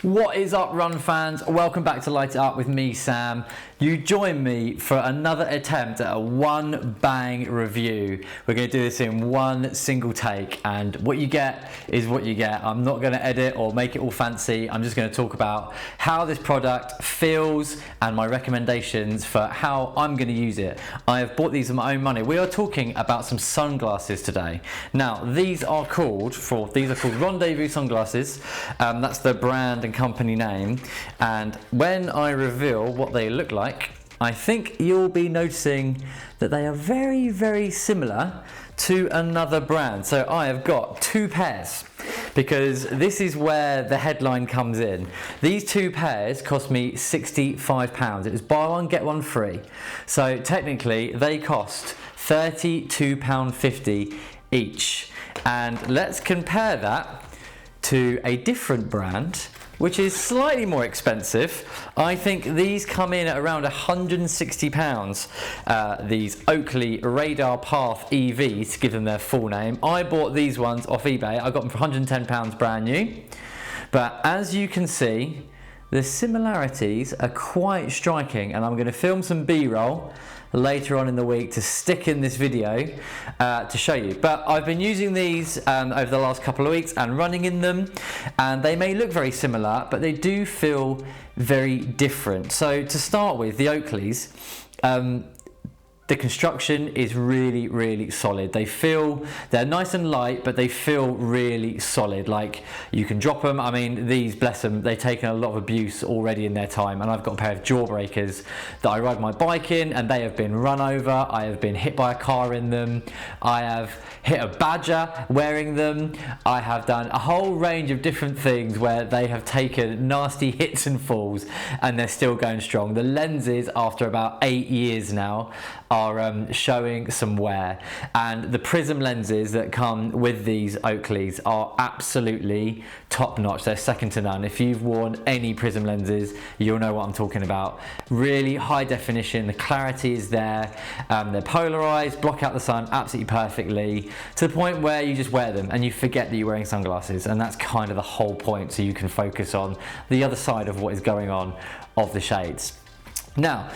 What is up, run fans? Welcome back to Light It Up with me, Sam. You join me for another attempt at a one bang review. We're going to do this in one single take, and what you get is what you get. I'm not going to edit or make it all fancy. I'm just going to talk about how this product feels and my recommendations for how I'm going to use it. I have bought these with my own money. We are talking about some sunglasses today. Now, these are called Rendezvous sunglasses. That's the brand and company name, and when I reveal what they look like, I think you'll be noticing that they are very, very similar to another brand. So I have got two pairs, because this is where the headline comes in. These two pairs cost me £65. It was buy one get one free, so technically they cost £32.50 each. And let's compare that to a different brand which is slightly more expensive. I think these come in at around £160. These Oakley Radar Path EV, to give them their full name. I bought these ones off eBay. I got them for £110 brand new. But as you can see, the similarities are quite striking, and I'm going to film some B-roll later on in the week to stick in this video to show you. But I've been using these over the last couple of weeks and running in them, and they may look very similar, but they do feel very different. So to start with, the Oakleys, the construction is really, really solid. They're nice and light, but they feel really solid. Like, you can drop them. I mean, these, bless them, they've taken a lot of abuse already in their time, and I've got a pair of jawbreakers that I ride my bike in, and they have been run over. I have been hit by a car in them. I have hit a badger wearing them. I have done a whole range of different things where they have taken nasty hits and falls, and they're still going strong. The lenses, after about 8 years now, are showing some wear, and the prism lenses that come with these Oakleys are absolutely top notch. They're second to none. If you've worn any prism lenses, you'll know what I'm talking about. Really high definition, the clarity is there, they're polarized, block out the sun absolutely perfectly, to the point where you just wear them and you forget that you're wearing sunglasses, and that's kind of the whole point, so you can focus on the other side of what is going on of the shades. Now,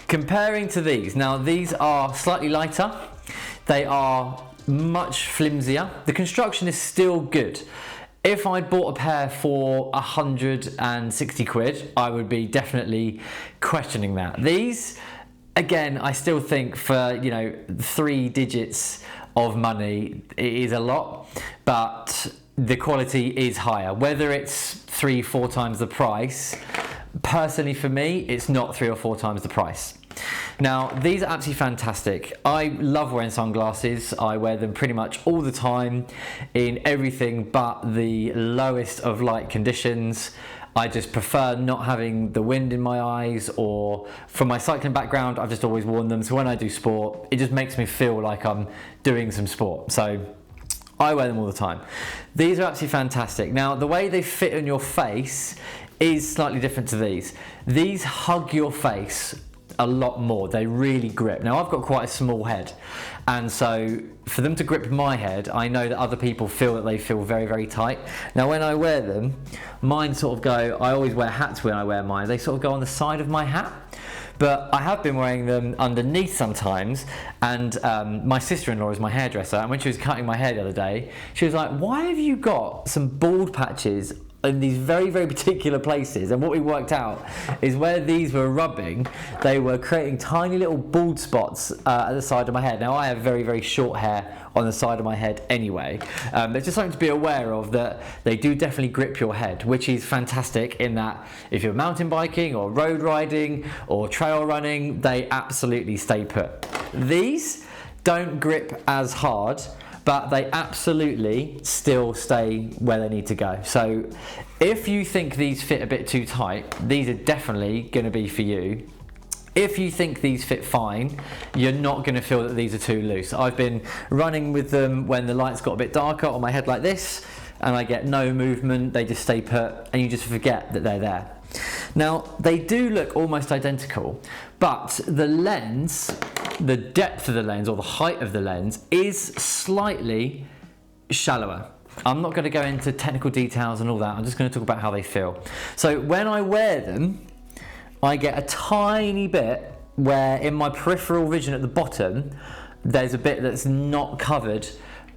comparing to these, these are slightly lighter, they are much flimsier, the construction is still good. If I bought a pair for 160 quid, I would be definitely questioning that. These, again, I still think for, 3 digits of money, it is a lot, but the quality is higher. Whether it's 3-4 times the price, personally for me, it's not 3 or 4 times the price. Now, these are absolutely fantastic. I love wearing sunglasses. I wear them pretty much all the time in everything but the lowest of light conditions. I just prefer not having the wind in my eyes, or from my cycling background, I've just always worn them. So when I do sport, it just makes me feel like I'm doing some sport. So I wear them all the time. These are absolutely fantastic. Now, the way they fit on your face is slightly different to these. These hug your face a lot more. They really grip. Now, I've got quite a small head, and so for them to grip my head, I know that other people feel that they feel very, very tight. Now, when I wear them, mine sort of go, I always wear hats when I wear mine, they sort of go on the side of my hat. But I have been wearing them underneath sometimes, and my sister-in-law is my hairdresser, and when she was cutting my hair the other day, she was like, why have you got some bald patches in these very, very particular places? And what we worked out is where these were rubbing, they were creating tiny little bald spots at the side of my head. Now, I have very, very short hair on the side of my head anyway. There's just something to be aware of, that they do definitely grip your head, which is fantastic in that if you're mountain biking or road riding or trail running, they absolutely stay put. These don't grip as hard, but they absolutely still stay where they need to go. So if you think these fit a bit too tight, these are definitely going to be for you. If you think these fit fine, you're not going to feel that these are too loose. I've been running with them when the lights got a bit darker on my head like this, and I get no movement, they just stay put, and you just forget that they're there. Now, they do look almost identical, but the lens, the depth of the lens or the height of the lens is slightly shallower. I'm not going to go into technical details and all that. I'm just going to talk about how they feel. So when I wear them, I get a tiny bit where in my peripheral vision at the bottom, there's a bit that's not covered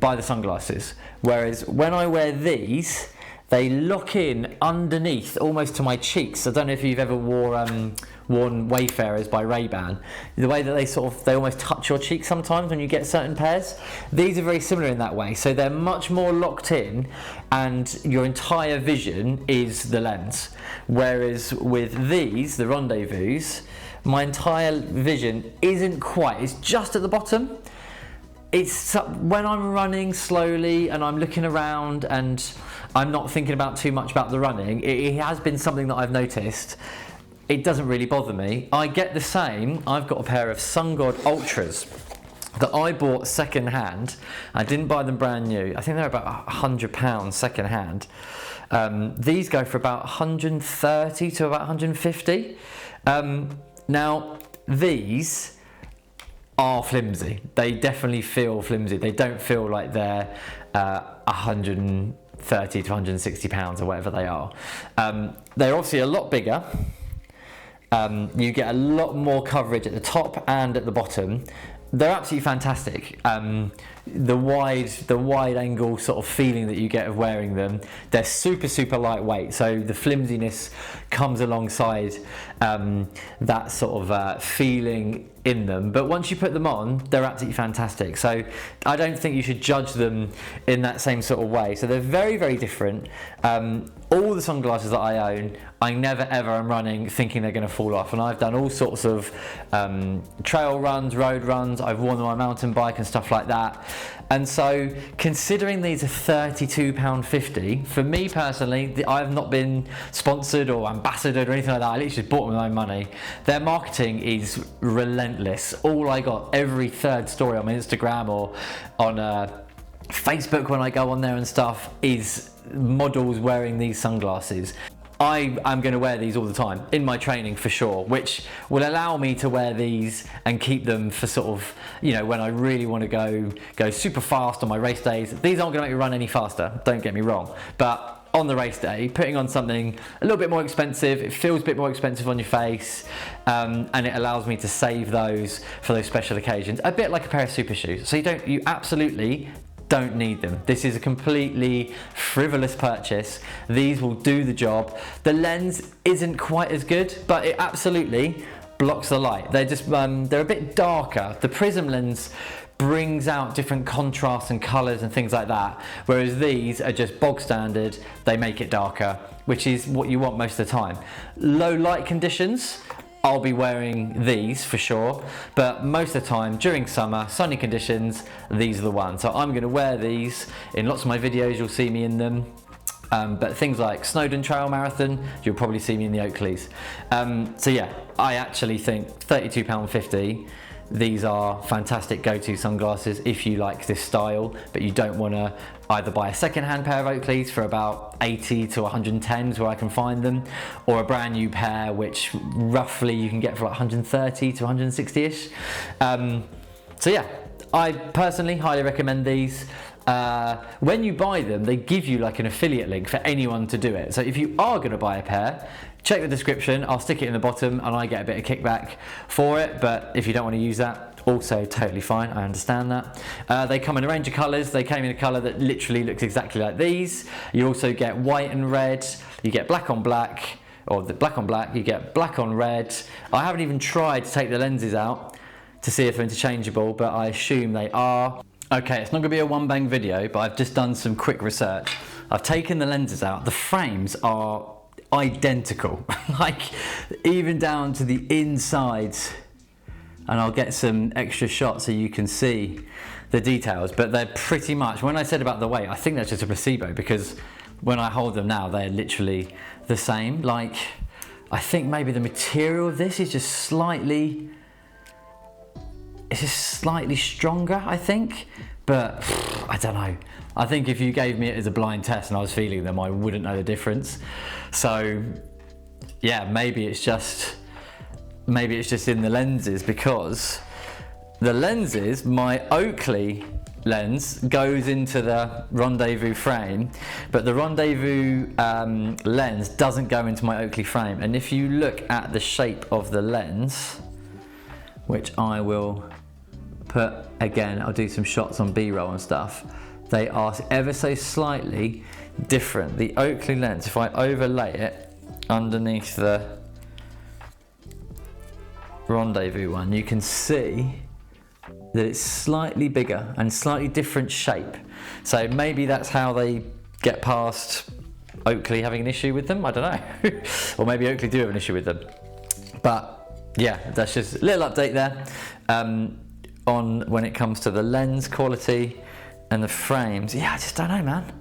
by the sunglasses. Whereas when I wear these, they lock in underneath almost to my cheeks. I don't know if you've ever worn Wayfarers by Ray-Ban. The way that they almost touch your cheek sometimes when you get certain pairs. These are very similar in that way. So they're much more locked in and your entire vision is the lens. Whereas with these, the Rendezvous, my entire vision isn't quite, it's just at the bottom. It's when I'm running slowly and I'm looking around and I'm not thinking about too much about the running, it has been something that I've noticed. It doesn't really bother me. I get the same. I've got a pair of SunGod Ultras that I bought second hand. I didn't buy them brand new. I think they're about £100 second hand. These go for about 130 to about 150. Now, these are flimsy. They definitely feel flimsy. They don't feel like they're 130 to 160 pounds or whatever they are. They're obviously a lot bigger. You get a lot more coverage at the top and at the bottom. They're absolutely fantastic. The wide angle sort of feeling that you get of wearing them, they're super lightweight, so the flimsiness comes alongside that sort of feeling in them. But once you put them on, they're absolutely fantastic. So I don't think you should judge them in that same sort of way. So they're very different. All the sunglasses that I own, I never ever am running thinking they're going to fall off, and I've done all sorts of trail runs, road runs, I've worn them on my mountain bike and stuff like that. And so considering these are £32.50, for me personally, I have not been sponsored or ambassadored or anything like that. I literally just bought them with my own money. Their marketing is relentless. All I got, every third story on my Instagram or on Facebook when I go on there and stuff, is models wearing these sunglasses. I am going to wear these all the time in my training for sure, which will allow me to wear these and keep them for sort of, you know, when I really want to go super fast on my race days. These aren't going to make me run any faster, don't get me wrong, but on the race day, putting on something a little bit more expensive, it feels a bit more expensive on your face, and it allows me to save those for those special occasions, a bit like a pair of super shoes. So you absolutely don't need them. This is a completely frivolous purchase. These will do the job. The lens isn't quite as good, but it absolutely blocks the light. They're just they're a bit darker. The prism lens brings out different contrasts and colors and things like that, whereas these are just bog standard. They make it darker, which is what you want most of the time. Low light conditions, I'll be wearing these for sure, but most of the time during summer, sunny conditions, these are the ones. So I'm going to wear these in lots of my videos, you'll see me in them. But things like Snowdon Trail Marathon, you'll probably see me in the Oakleys. So yeah, I actually think £32.50, these are fantastic go-to sunglasses if you like this style, but you don't want to either buy a second-hand pair of Oakleys for about 80 to 110 is where I can find them, or a brand new pair which roughly you can get for like 130 to 160ish. So yeah, I personally highly recommend these. When you buy them, they give you like an affiliate link for anyone to do it. So if you are going to buy a pair, check the description, I'll stick it in the bottom and I get a bit of kickback for it. But if you don't want to use that, also totally fine, I understand that. They come in a range of colours. They came in a colour that literally looks exactly like these. You also get white and red, you get black on black, or the black on black, you get black on red. I haven't even tried to take the lenses out to see if they're interchangeable, but I assume they are. Okay, it's not going to be a one bang video, but I've just done some quick research. I've taken the lenses out. The frames are identical, like even down to the insides, and I'll get some extra shots so you can see the details, but they're pretty much, when I said about the weight, I think that's just a placebo, because when I hold them now, they're literally the same. Like, I think maybe the material of this is just slightly, it's just slightly stronger, I think, but I don't know. I think if you gave me it as a blind test and I was feeling them, I wouldn't know the difference. So yeah, maybe it's just in the lenses, because the lenses, my Oakley lens goes into the Rendezvous frame, but the Rendezvous lens doesn't go into my Oakley frame. And if you look at the shape of the lens, which I will put, again, I'll do some shots on B-roll and stuff, they are ever so slightly different. The Oakley lens, if I overlay it underneath the Rendezvous one, you can see that it's slightly bigger and slightly different shape. So maybe that's how they get past Oakley having an issue with them, I don't know. Or maybe Oakley do have an issue with them. But yeah, that's just a little update there on when it comes to the lens quality and the frames. Yeah, I just don't know, man.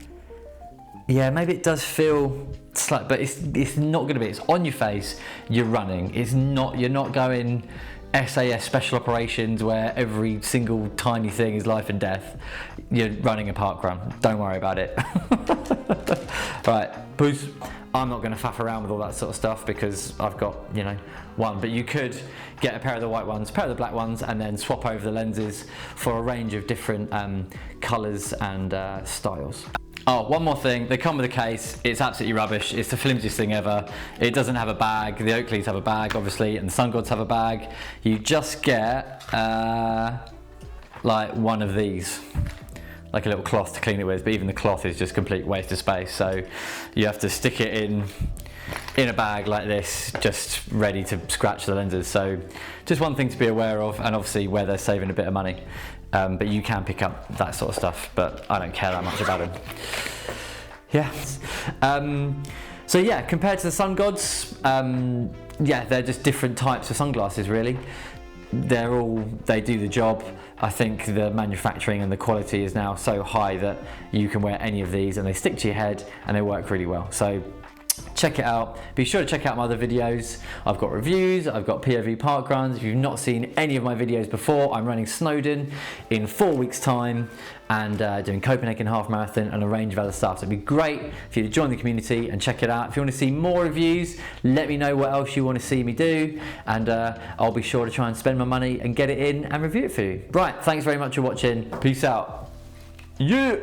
Yeah, maybe it does feel slight, but it's not going to be. It's on your face, you're running. It's not, you're not going SAS special operations where every single tiny thing is life and death. You're running a park run. Don't worry about it. Right, peace. I'm not going to faff around with all that sort of stuff because I've got, you know, one. But you could get a pair of the white ones, a pair of the black ones, and then swap over the lenses for a range of different colours and styles. Oh, one more thing, they come with a case. It's absolutely rubbish. It's the flimsiest thing ever. It doesn't have a bag. The Oakleys have a bag, obviously, and the Sun Gods have a bag. You just get like one of these, like a little cloth to clean it with, but even the cloth is just complete waste of space. So you have to stick it in a bag like this, just ready to scratch the lenses. So just one thing to be aware of, and obviously where they're saving a bit of money. But you can pick up that sort of stuff, but I don't care that much about them. Yeah. So yeah, compared to the Sun Gods, yeah, they're just different types of sunglasses, really. They do the job. I think the manufacturing and the quality is now so high that you can wear any of these and they stick to your head and they work really well. So check it out. Be sure to check out my other videos. I've got reviews, I've got POV park runs. If you've not seen any of my videos before, I'm running Snowdon in 4 weeks time and doing Copenhagen half marathon and a range of other stuff. So it'd be great for you to join the community and check it out. If you want to see more reviews, let me know what else you want to see me do, and I'll be sure to try and spend my money and get it in and review it for you. Right, thanks very much for watching. Peace out. Yeah.